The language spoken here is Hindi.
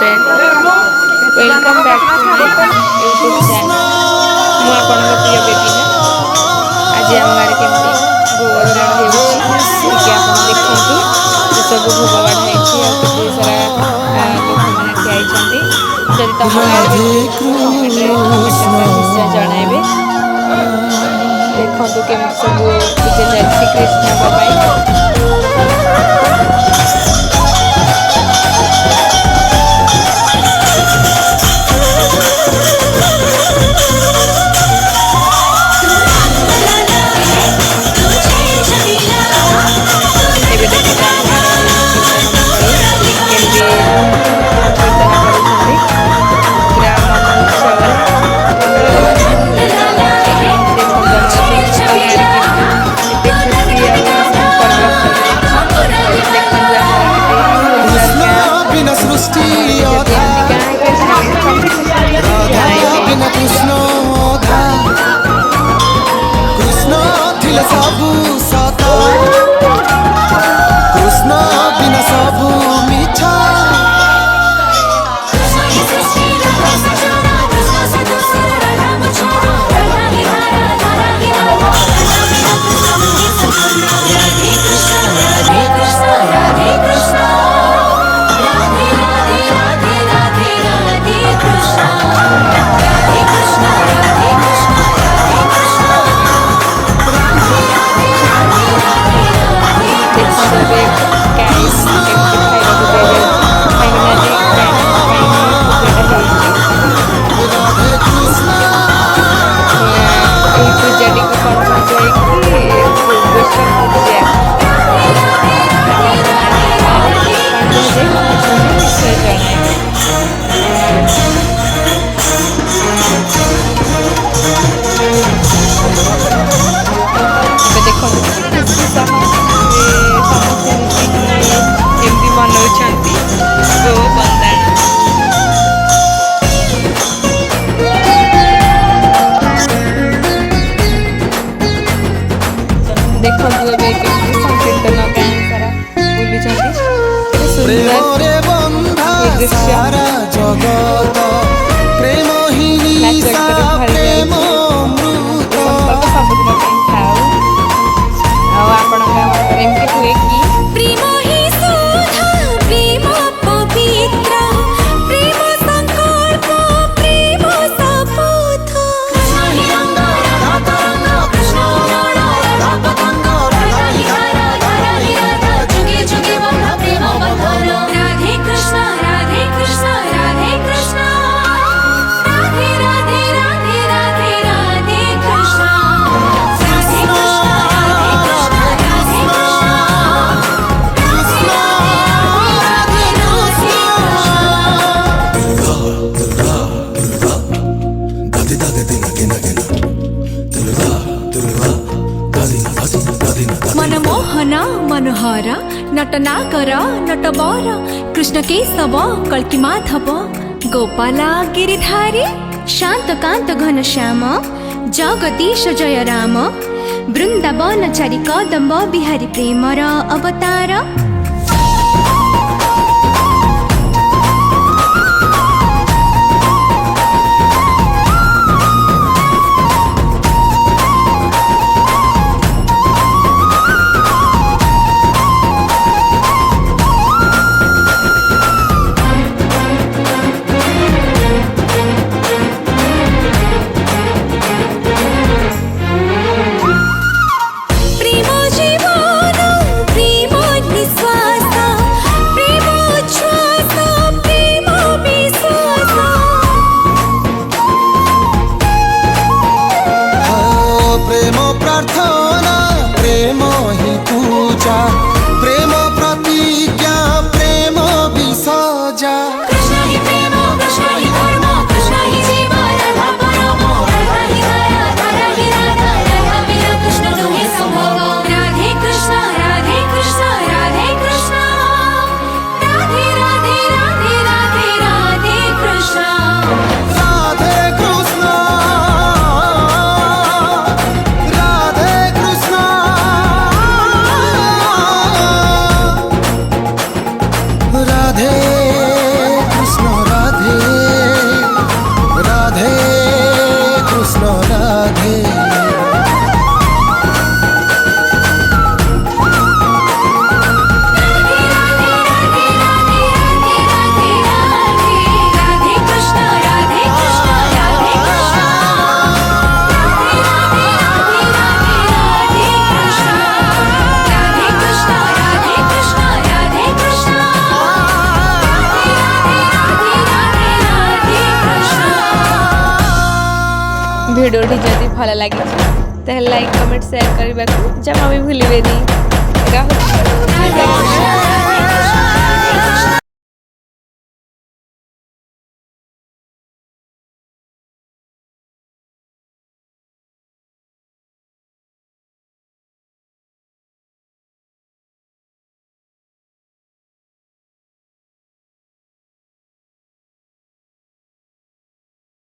Friend welcome back to my YouTube channel मु आपन प्रिय बेबीना आज आम गाँव केमती गोवर्धन होगी आप देखु ये सब भोग बाढ़ाई के सारा लोक मैंने ठियाई जदि तुम निश्चय जनइबे देखु केमती सब पूजा चलती कृष्ण बाबा देखो संकीर्तन गाँ सारा बुलूँ सारा जगत प्रेम ही प्रेम सबुदिन खाऊ आपण एमती हुए कि प्रेम ही सुधा प्रेम पवित्र प्रेम संकल्प प्रेम शपथ कृष्ण ही रंग राधा तरंग कृष्ण राधा पतंग राधा ही राधा जुगे जुगे बंध प्रेम बंधन राधे कृष्ण राधे कृष्ण राधे कृष्ण राधे राधे राधे राधे राधे कृष्ण राधे मनमोहन मनोहर नटनाकर नटवर कृष्ण केशव कल्की माधव गोपाला गिरिधारी शांतकांत घनश्याम जगदीश जय राम वृंदावन चारि कदम्ब बिहारी प्रेमर अवतार भिडियोटी जदि भल लगी ताहले लाइक कमेंट शेयर करने को जमा भी भूलिबेनी।